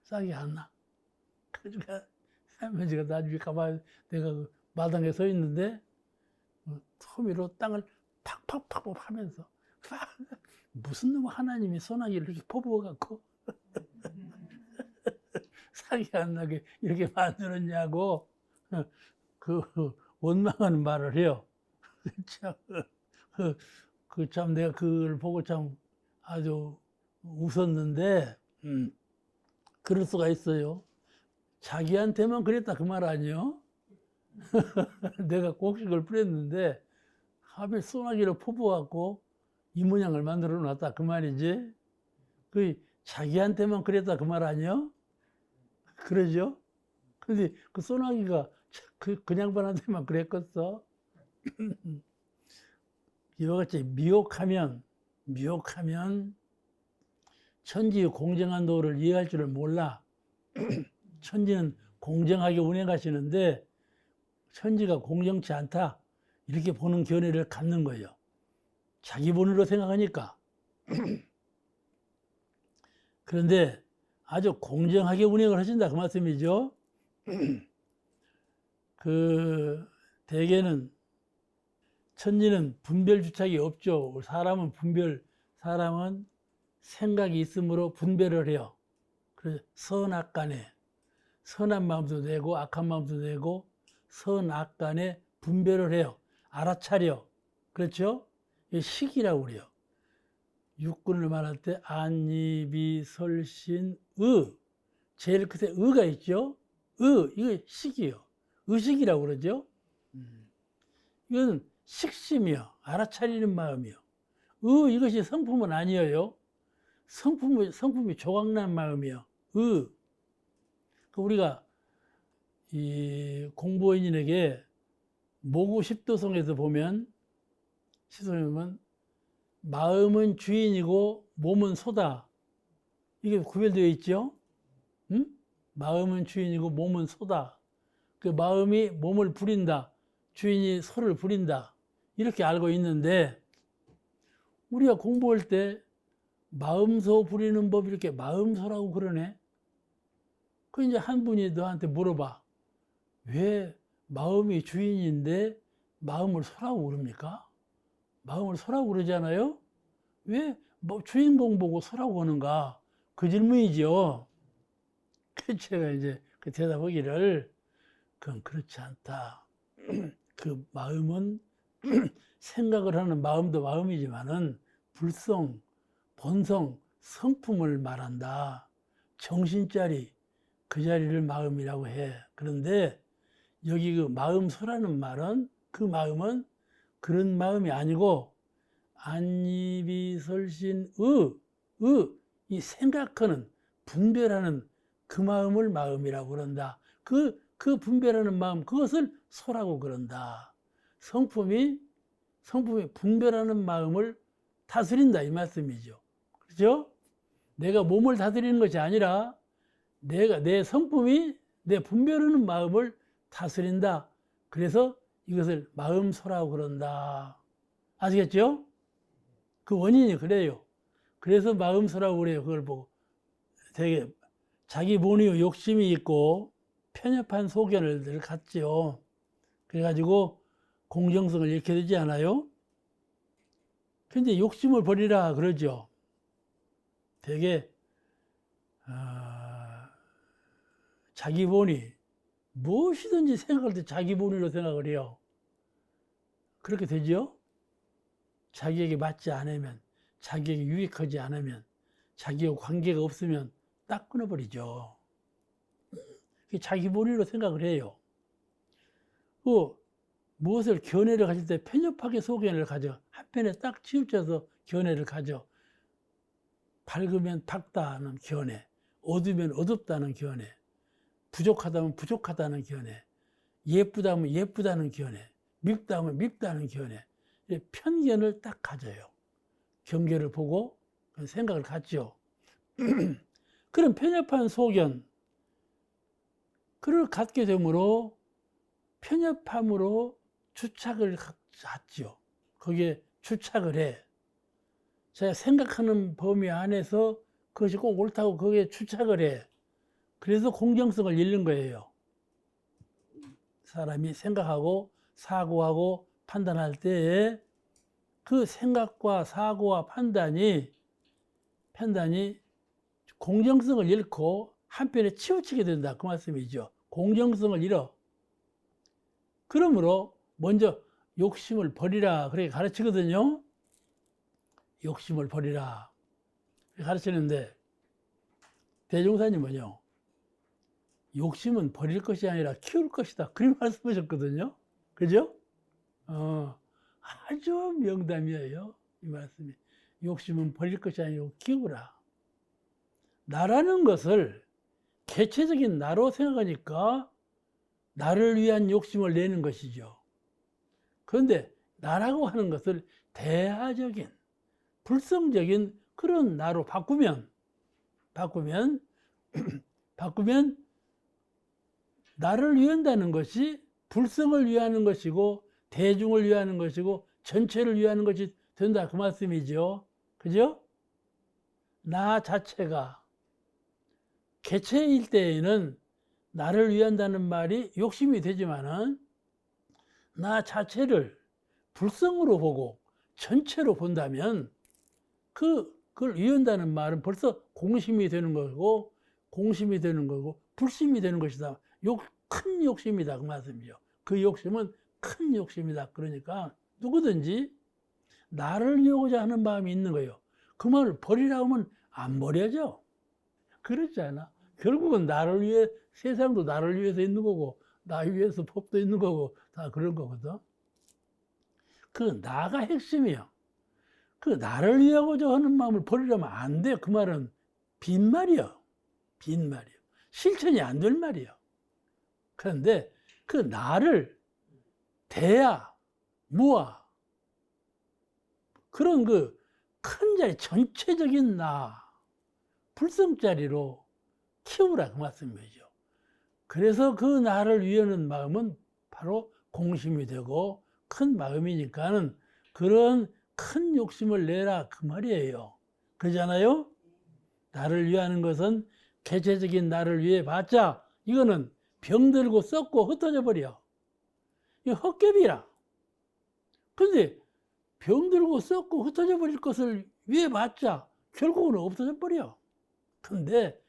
싹이 안 나. 그러니까 할머니가 나중에 가만 내가 그 마당에 서 있는데 토미로 땅을 팍팍팍 하면서 무슨 놈 하나님이 소나기를 이렇게 퍼부어 갖고 싹이 안 나게 이렇게 만들었냐고 그 원망하는 말을 해요. 참, 참 내가 그걸 보고 참 아주 웃었는데, 그럴 수가 있어요. 자기한테만 그랬다 그 말 아니요? 내가 곡식을 뿌렸는데 하필 소나기를 퍼부어갖고 이 모양을 만들어 놨다 그 말이지. 그 자기한테만 그랬다 그 말 아니요? 그러죠? 근데 그 소나기가 그 양반한테만 그랬겠어? 이와 같이 미혹하면 천지의 공정한 도를 이해할 줄을 몰라. 천지는 공정하게 운행하시는데 천지가 공정치 않다 이렇게 보는 견해를 갖는 거예요. 자기 본위로 생각하니까. 그런데 아주 공정하게 운행을 하신다 그 말씀이죠. 그 대개는 천지는 분별 주착이 없죠. 사람은 생각이 있으므로 분별을 해요. 그래서 선악간에 선한 마음도 내고 악한 마음도 내고 선악간에 분별을 해요. 알아차려. 그렇죠? 이게 식이라고 그래요. 육군을 말할 때 안이비 설신 의 제일 끝에 의가 있죠. 이거 식이요. 의식이라고 그러죠. 이건 식심이요. 알아차리는 마음이요. 이것이 성품은 아니에요. 성품이 조각난 마음이요. 우리가 이 공보인에게 모구 십도성에서 보면 마음은 주인이고 몸은 소다. 이게 구별되어 있죠. 응? 마음은 주인이고 몸은 소다. 그 마음이 몸을 부린다. 주인이 소를 부린다. 이렇게 알고 있는데 우리가 공부할 때 마음소 부리는 법 이렇게 마음소라고 그러네. 그 이제 한 분이 너한테 물어봐. 왜 마음이 주인인데 마음을 소라고 그럽니까? 마음을 소라고 그러잖아요. 왜 주인공 보고 소라고 하는가? 그 질문이죠. 그 제가 이제 그 대답하기를 그건 그렇지 않다. 그 마음은 생각을 하는 마음도 마음이지만은 불성, 본성, 성품을 말한다. 정신자리, 그 자리를 마음이라고 해. 그런데 여기 그 마음소라는 말은 그 마음은 그런 마음이 아니고 안이비설신 이 생각하는 분별하는 그 마음을 마음이라고 그런다. 그 분별하는 마음 그것을 소라고 그런다. 성품이 분별하는 마음을 다스린다 이 말씀이죠. 그렇죠? 내가 몸을 다스리는 것이 아니라 내 성품이 내 분별하는 마음을 다스린다. 그래서 이것을 마음소라고 그런다. 아시겠죠? 그 원인이 그래요. 그래서 마음소라고 그래요. 그걸 보고 되게 자기 본의 욕심이 있고 편협한 소견을 갖지요. 그래가지고 공정성을 잃게 되지 않아요? 근데 욕심을 버리라 그러죠. 되게 자기 본의 무엇이든지 생각할 때 자기 본의로 생각을 해요. 그렇게 되죠? 자기에게 맞지 않으면, 자기에게 유익하지 않으면, 자기와 관계가 없으면 딱 끊어버리죠. 자기 본의로 생각을 해요. 무엇을 견해를 가질 때 편협하게 소견을 가져. 한편에 딱 치우쳐서 견해를 가져. 밝으면 밝다는 견해. 어두우면 어둡다는 견해, 부족하다면 부족하다는 견해, 예쁘다면 예쁘다는 견해, 밉다면 밉다는 견해, 편견을 딱 가져요. 경계를 보고 생각을 갖죠. 그런 편협한 소견, 그걸 갖게 되므로 편협함으로 주착을 갖죠. 거기에 주착을 해. 제가 생각하는 범위 안에서 그것이 꼭 옳다고 거기에 주착을 해. 그래서 공정성을 잃는 거예요. 사람이 생각하고 사고하고 판단할 때에 그 생각과 사고와 판단이 공정성을 잃고 한편에 치우치게 된다. 그 말씀이죠. 공정성을 잃어. 그러므로 먼저 욕심을 버리라. 그렇게 가르치거든요. 욕심을 버리라. 가르치는데 대종사님은요. 욕심은 버릴 것이 아니라 키울 것이다. 그렇게 말씀하셨거든요. 그죠? 아주 명담이에요. 이 말씀이. 욕심은 버릴 것이 아니고 키우라. 나라는 것을 개체적인 나로 생각하니까 나를 위한 욕심을 내는 것이죠. 그런데 나라고 하는 것을 대하적인, 불성적인 그런 나로 바꾸면 나를 위한다는 것이 불성을 위하는 것이고 대중을 위하는 것이고 전체를 위하는 것이 된다. 그 말씀이죠. 그죠? 나 자체가 개체일 때에는 나를 위한다는 말이 욕심이 되지만은 나 자체를 불성으로 보고 전체로 본다면 그걸 위한다는 말은 벌써 공심이 되는 거고 불심이 되는 것이다. 큰 욕심이다. 그 말씀이죠. 그 욕심은 큰 욕심이다. 그러니까 누구든지 나를 위하고자 하는 마음이 있는 거예요. 그 말을 버리라 하면 안 버려져. 그렇지 않아. 결국은 나를 위해, 세상도 나를 위해서 있는 거고, 나 위해서 법도 있는 거고, 다 그런 거거든. 그 나가 핵심이야. 그 나를 위하고자 하는 마음을 버리려면 안 돼. 그 말은 빈말이야. 빈말이야. 실천이 안 될 말이야. 그런데 그 나를 대야, 무아, 그런 그 큰 자리, 전체적인 나, 불성자리로 키우라. 그 말씀이죠. 그래서 그 나를 위하는 마음은 바로 공심이 되고 큰 마음이니까는 그런 큰 욕심을 내라. 그 말이에요. 그러잖아요? 나를 위하는 것은 개체적인 나를 위해 봤자 이거는 병들고 썩고 흩어져 버려. 이거 헛개비라. 근데 병들고 썩고 흩어져 버릴 것을 위해 봤자 결국은 없어져 버려. 근데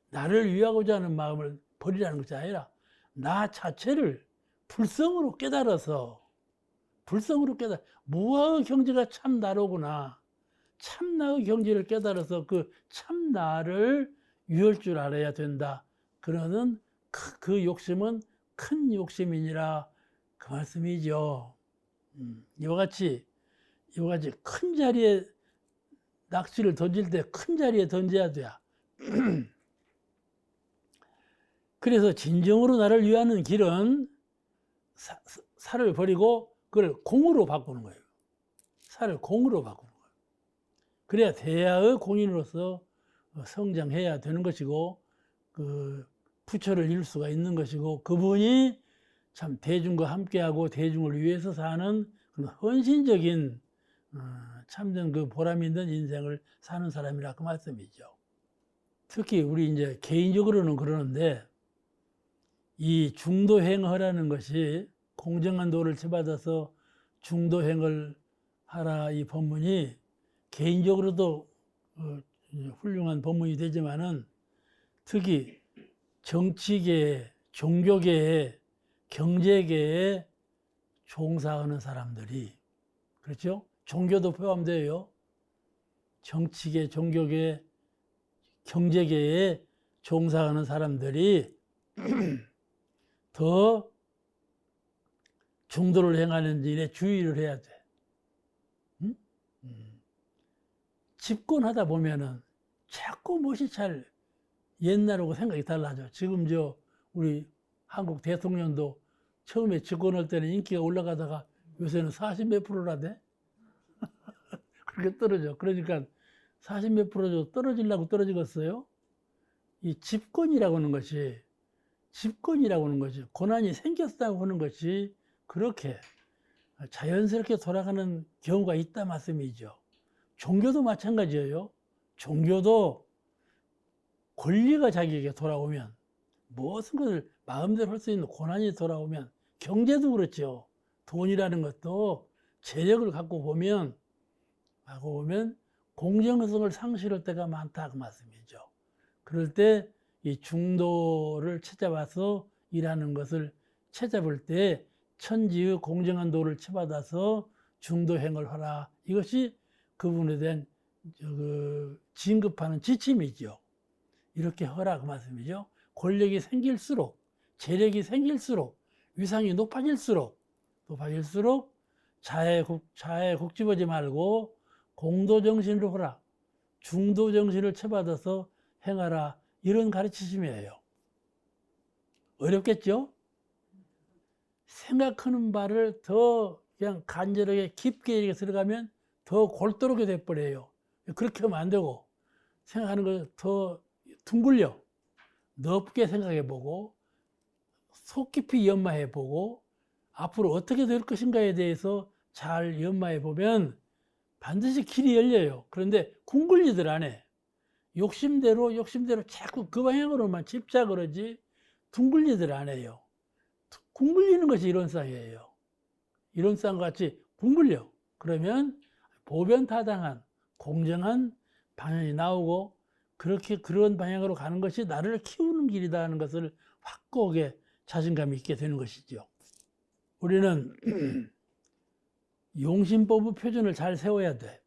나를 위하고자 하는 마음을 버리라는 것이 아니라 나 자체를 불성으로 깨달아서 무아의 경지가 참 나로구나. 참나의 경지를 깨달아서 그 참나를 위할 줄 알아야 된다. 그러는 그 욕심은 큰 욕심이니라. 그 말씀이죠. 이와 같이 큰 자리에 낚시를 던질 때 큰 자리에 던져야 돼. 그래서 진정으로 나를 위하는 길은 살을 버리고 그걸 공으로 바꾸는 거예요. 살을 공으로 바꾸는 거예요. 그래야 대야의 공인으로서 성장해야 되는 것이고 그 부처를 이룰 수가 있는 것이고 그분이 참 대중과 함께하고 대중을 위해서 사는 그런 헌신적인 참된 그 보람 있는 인생을 사는 사람이라 그 말씀이죠. 특히 우리 이제 개인적으로는 그러는데 이 중도행하라는 것이 공정한 도를 채받아서 중도행을 하라 이 법문이 개인적으로도 훌륭한 법문이 되지만은 특히 정치계에, 종교계에, 경제계에 종사하는 사람들이 그렇죠? 종교도 포함돼요. 정치계, 종교계, 경제계에 종사하는 사람들이 더 중도를 행하는 일에 주의를 해야 돼. 집권하다 보면은 자꾸 무엇이 잘 옛날하고 생각이 달라져. 지금 우리 한국 대통령도 처음에 집권할 때는 인기가 올라가다가 요새는 40 몇 프로라대. 그렇게 떨어져. 그러니까 40 몇 프로 떨어지려고 떨어지겠어요? 이 집권이라고 하는 것이 고난이 생겼다고 하는 것이 그렇게 자연스럽게 돌아가는 경우가 있다 말씀이죠. 종교도 마찬가지예요. 종교도 권리가 자기에게 돌아오면, 무엇인 것을 마음대로 할 수 있는 고난이 돌아오면, 경제도 그렇죠. 돈이라는 것도 재력을 갖고 보면 공정성을 상실할 때가 많다 그 말씀이죠. 그럴 때 이 중도를 찾아와서 일하는 것을 찾아볼 때 천지의 공정한 도를 쳐받아서 중도행을 하라. 이것이 그분에 대한 진급하는 지침이죠. 이렇게 하라 그 말씀이죠. 권력이 생길수록, 재력이 생길수록, 위상이 높아질수록 자에 국 집어지 말고 공도정신으로 하라. 중도정신을 쳐받아서 행하라. 이런 가르치심이에요. 어렵겠죠? 생각하는 바를 더 그냥 간절하게 깊게 이렇게 들어가면 더 골똘하게 돼버려요. 그렇게 하면 안 되고, 생각하는 걸 더 둥글려 넓게 생각해보고 속 깊이 연마해보고 앞으로 어떻게 될 것인가에 대해서 잘 연마해보면 반드시 길이 열려요. 그런데 궁글리들 안 해. 욕심대로 자꾸 그 방향으로만 집착을 하지 둥글리들 안 해요. 궁글리는 것이 이론상이에요. 이론상 같이 궁글려. 그러면 보변타당한 공정한 방향이 나오고 그런 방향으로 가는 것이 나를 키우는 길이다 하는 것을 확고하게 자신감 있게 되는 것이죠. 우리는 용심법의 표준을 잘 세워야 돼.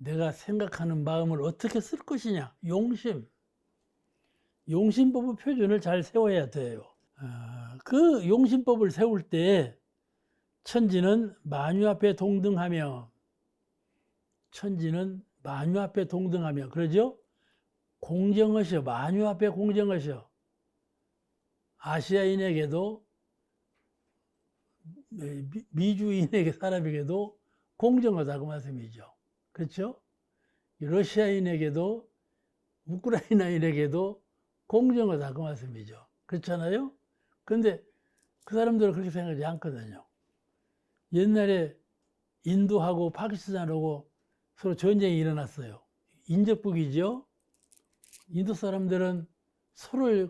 내가 생각하는 마음을 어떻게 쓸 것이냐. 용심법의 표준을 잘 세워야 돼요. 그 용심법을 세울 때 천지는 만유 앞에 동등하며 그러죠? 공정하셔. 만유 앞에 공정하셔. 아시아인에게도 미주인에게 사람에게도 공정하다고 말씀이죠. 그렇죠? 러시아인에게도 우크라이나인에게도 공정하다고 말씀이죠. 그렇잖아요? 근데 그 사람들은 그렇게 생각하지 않거든요. 옛날에 인도하고 파키스탄하고 서로 전쟁이 일어났어요. 인접국이죠. 인도 사람들은 서로를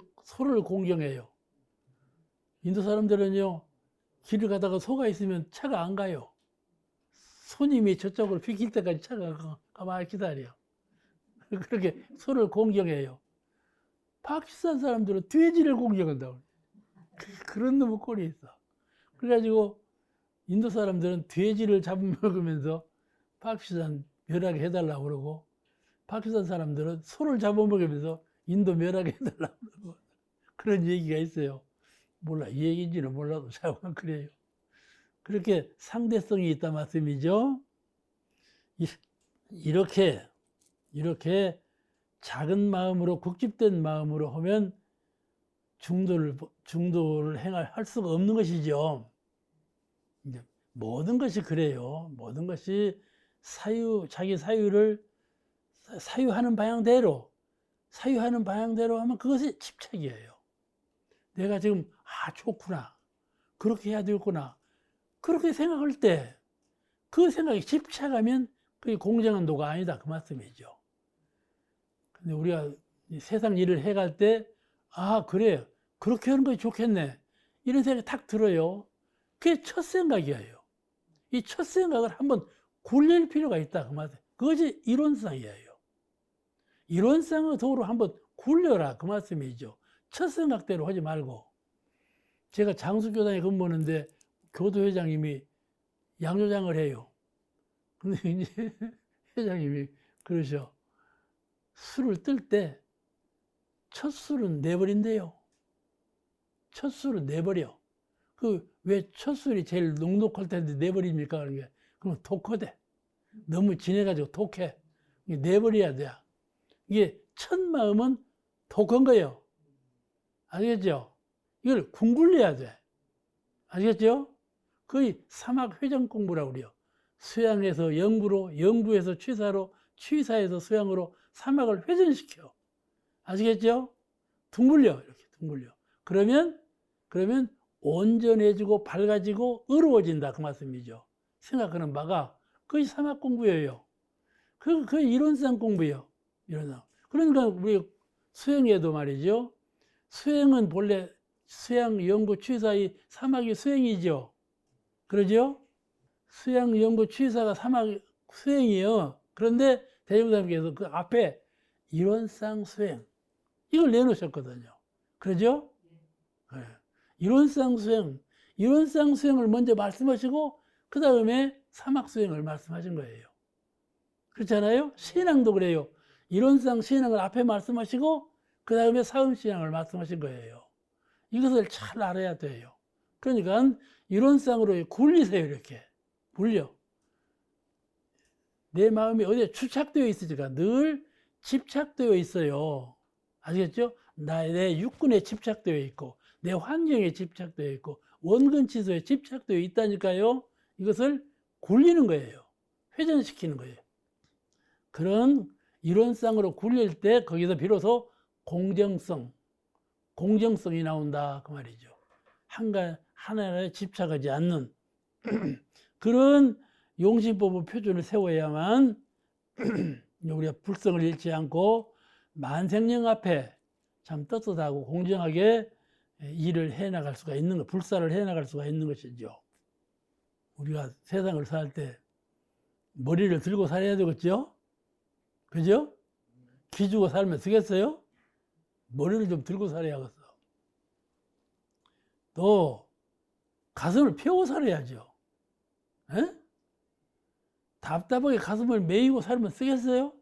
공경해요. 인도 사람들은요, 길을 가다가 소가 있으면 차가 안 가요. 손님이 저쪽으로 비킬 때까지 차가 가만히 기다려. 그렇게 서로를 공경해요. 파키스탄 사람들은 돼지를 공경한다고. 그런 놈의 꼴이 있어. 그래가지고 인도 사람들은 돼지를 잡아먹으면서 파키스탄 멸하게 해달라고 그러고, 파키스탄 사람들은 소를 잡아먹으면서 인도 멸하게 해달라고 그러고, 그런 얘기가 있어요. 몰라, 이 얘기인지는 몰라도 자꾸만 그래요. 그렇게 상대성이 있다 말씀이죠. 이렇게 작은 마음으로, 국집된 마음으로 하면 중도를 할 수가 없는 것이죠. 이제 모든 것이 그래요. 모든 것이 자기 사유하는 방향대로 하면 그것이 집착이에요. 내가 지금, 좋구나. 그렇게 해야 되겠구나. 그렇게 생각할 때, 그 생각이 집착하면 그게 공정한 도가 아니다. 그 말씀이죠. 근데 우리가 세상 일을 해갈 때, 그래. 그렇게 하는 것이 좋겠네. 이런 생각이 탁 들어요. 그게 첫 생각이에요. 이 첫 생각을 한번 굴릴 필요가 있다. 그 말씀. 그것이 이론상이에요. 이론상의 도로 한번 굴려라. 그 말씀이죠. 첫 생각대로 하지 말고. 제가 장수교단에 근무하는데 교도회장님이 양조장을 해요. 근데 이제 회장님이 그러셔. 술을 뜰 때 첫 술은 내버린대요. 첫 술은 내버려. 왜 첫 술이 제일 녹록할 텐데 내버립니까? 그러니까 그럼 독하대. 너무 진해가지고 독해. 내버려야 돼. 이게 첫 마음은 독한 거예요. 아시겠죠? 이걸 궁굴려야 돼. 아시겠죠? 거의 사막 회전 공부라고 그래요. 수양에서 영구로, 영구에서 취사로, 취사에서 수양으로 사막을 회전시켜. 아시겠죠? 둥글려, 이렇게 둥글려. 그러면 온전해지고 밝아지고 어려워진다. 그 말씀이죠. 생각하는 바가 거의 사막 공부예요. 그 이론상 공부예요. 이론상. 그러니까 우리 수행에도 말이죠. 수행은 본래 수양, 연구, 취사의 사막이 수행이죠. 그러죠? 수양, 연구, 취사가 사막 수행이에요. 그런데 대종사님께서 그 앞에 이론상 수행 이걸 내놓으셨거든요. 그러죠? 네. 이론상 수행을 먼저 말씀하시고 그 다음에 사막 수행을 말씀하신 거예요. 그렇잖아요? 신앙도 그래요. 이론상 신앙을 앞에 말씀하시고 그 다음에 사음 신앙을 말씀하신 거예요. 이것을 잘 알아야 돼요. 그러니까 이론상으로 굴리세요. 이렇게 굴려. 내 마음이 어디에 주착되어 있으니까 늘 집착되어 있어요. 아시겠죠? 내 육군에 집착되어 있고 내 환경에 집착되어 있고 원근치소에 집착되어 있다니까요. 이것을 굴리는 거예요. 회전시키는 거예요. 그런 이론상으로 굴릴 때 거기서 비로소 공정성이 나온다 그 말이죠. 하나에 집착하지 않는 그런 용신법의 표준을 세워야만 우리가 불성을 잃지 않고 만생령 앞에 참 떳떳하고 공정하게 일을 해나갈 수가 있는 것, 불사를 해나갈 수가 있는 것이죠. 우리가 세상을 살 때 머리를 들고 살아야 되겠죠? 그죠? 기주고 살면 되겠어요? 머리를 좀 들고 살아야겠어. 또 가슴을 펴고 살아야죠. 에? 답답하게 가슴을 메이고 살면 쓰겠어요?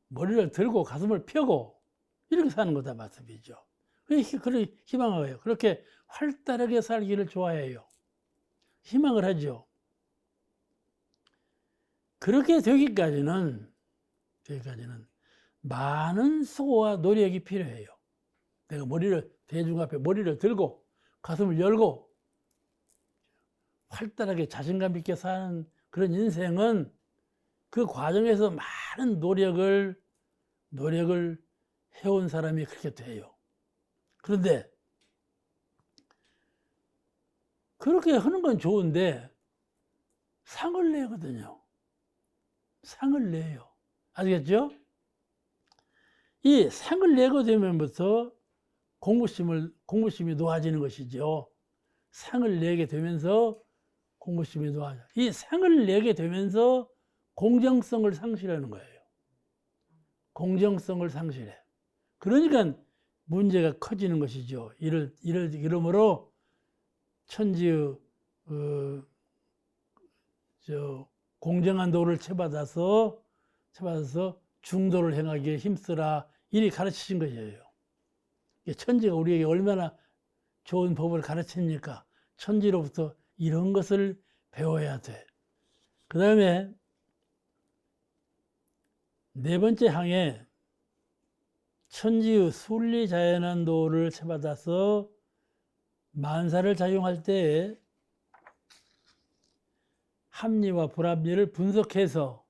머리를 들고 가슴을 펴고 이렇게 사는 거다 말씀이죠. 그렇게 희망하고요. 그렇게 활달하게 살기를 좋아해요. 희망을 하죠. 그렇게 되기까지는 많은 수고와 노력이 필요해요. 내가 대중 앞에 머리를 들고 가슴을 열고 활달하게 자신감 있게 사는 그런 인생은 그 과정에서 많은 노력을 해온 사람이 그렇게 돼요. 그런데 그렇게 하는 건 좋은데 상을 내거든요. 상을 내요. 아시겠죠? 이 상을 내고 되면부터 공부심이 놓아지는 것이죠. 상을 내게 되면서 공부심이 놓아져. 이 상을 내게 되면서 공정성을 상실하는 거예요. 공정성을 상실해. 그러니까 문제가 커지는 것이죠. 이러므로 천지의 공정한 도를 채받아서 중도를 행하기에 힘쓰라 이리 가르치신 것이에요. 천지가 우리에게 얼마나 좋은 법을 가르칩니까? 천지로부터 이런 것을 배워야 돼. 그 다음에 네 번째 항에 천지의 순리자연한 도를 채받아서 만사를 작용할 때에 합리와 불합리를 분석해서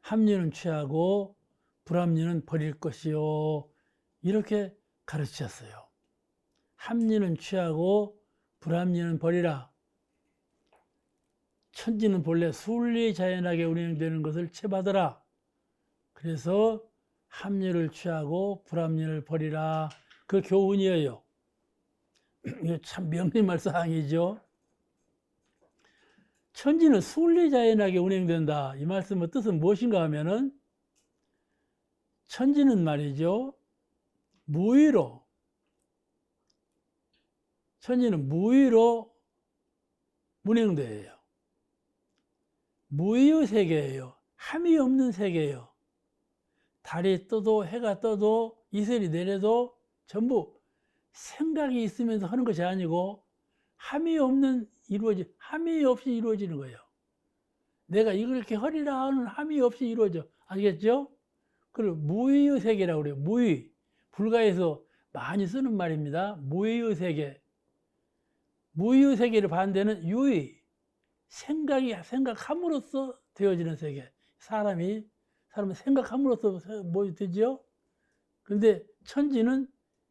합리는 취하고 불합리는 버릴 것이요. 이렇게 가르치셨어요. 합리는 취하고 불합리는 버리라. 천지는 본래 순리자연하게 운행되는 것을 채받으라. 그래서 합리를 취하고 불합리를 버리라. 그 교훈이에요. 이게 참 명심할 사항이죠. 천지는 순리자연하게 운행된다. 이 말씀의 뜻은 무엇인가 하면은 천지는 말이죠. 천지는 무의로 운행돼요. 무의의 세계예요. 함이 없는 세계예요. 달이 떠도 해가 떠도 이슬이 내려도 전부 생각이 있으면서 하는 것이 아니고 함이 없이 이루어지는 거예요. 내가 이렇게 하리라 하는 함이 없이 이루어져. 아시겠죠? 그리고 무의의 세계라고 그래요. 무의. 불가에서 많이 쓰는 말입니다. 무의의 세계. 무의의 세계를 반대는 유의. 생각함으로써 되어지는 세계. 사람은 생각함으로써 뭐 되죠? 근데 천지는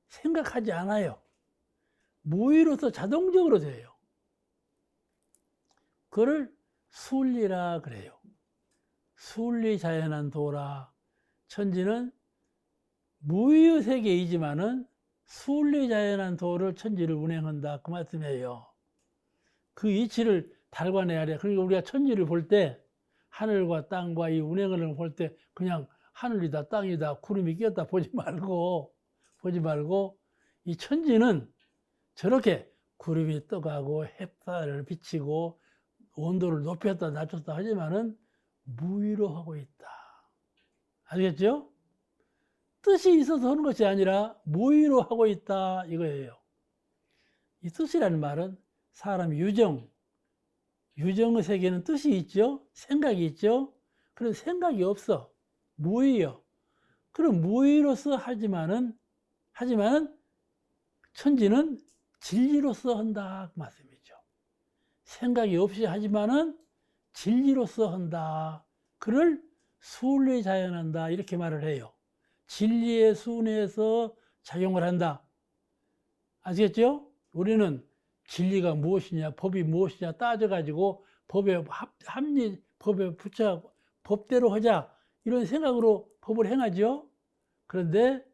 생각하지 않아요. 무의로서 자동적으로 돼요. 그걸 순리라 그래요. 순리자연한 도라. 천지는 무의의 세계이지만은 순리자연한 도를 천지를 운행한다. 그 말씀이에요. 그 이치를 달관해야 돼. 그러니까 우리가 천지를 볼 때 하늘과 땅과 이 운행을 볼 때 그냥 하늘이다 땅이다 구름이 끼었다 보지 말고 이 천지는 저렇게 구름이 떠가고 햇살을 비치고 온도를 높였다 낮췄다 하지만은 무의로 하고 있다. 아시겠죠? 뜻이 있어서 하는 것이 아니라 무의로 하고 있다 이거예요. 이 뜻이라는 말은 사람 유정의 세계는 뜻이 있죠? 생각이 있죠? 그런 생각이 없어. 무의요. 그럼 무의로서 하지만은 천지는 진리로서 한다 그 말씀이죠. 생각이 없이 하지만은 진리로서 한다. 그를 순리자연한다 이렇게 말을 해요. 진리의 순회에서 작용을 한다. 아시겠죠? 우리는 진리가 무엇이냐, 법이 무엇이냐 따져가지고 법에 붙여 법대로 하자 이런 생각으로 법을 행하죠. 그런데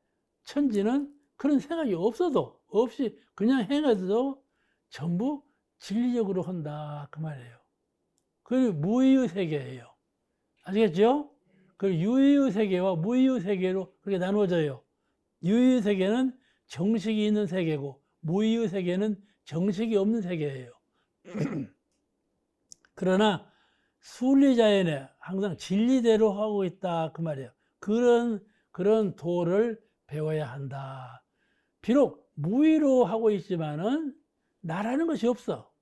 천지는 그런 생각이 없이 그냥 행해도 전부 진리적으로 한다 그 말이에요. 그게 무의의 세계예요. 아시겠죠? 그 유의의 세계와 무의의 세계로 그렇게 나누어져요. 유의의 세계는 정식이 있는 세계고 무의의 세계는 정식이 없는 세계예요. 그러나 순리자연에 항상 진리대로 하고 있다 그 말이에요. 그런 도를 배워야 한다. 비록 무의로 하고 있지만은 나라는 것이 없어.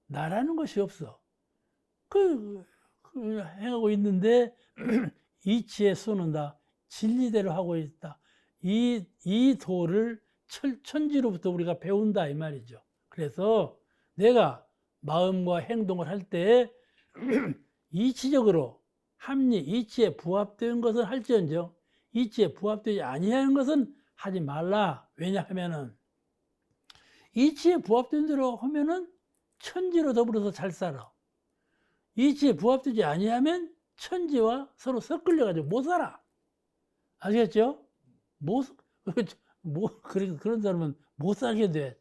나라는 것이 없어. 행하고 있는데 이치에 쏘는다. 진리대로 하고 있다. 이 도를 천지로부터 우리가 배운다 이 말이죠. 그래서 내가 마음과 행동을 할 때 이치적으로 이치에 부합된 것은 할지언정 이치에 부합되지 아니하는 것은 하지 말라. 왜냐하면은 이치에 부합된 대로 하면은 천지로 더불어서 잘 살아. 이치에 부합되지 아니하면 천지와 서로 섞으려 가지고 못 살아. 아시겠죠? 그런 사람은 못 살게 돼.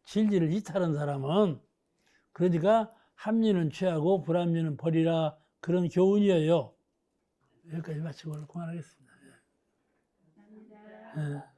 진리를 이탈한 사람은. 그러니까 합리는 취하고 불합리는 버리라. 그런 교훈이에요. 여기까지 마치고 그만하겠습니다. 예.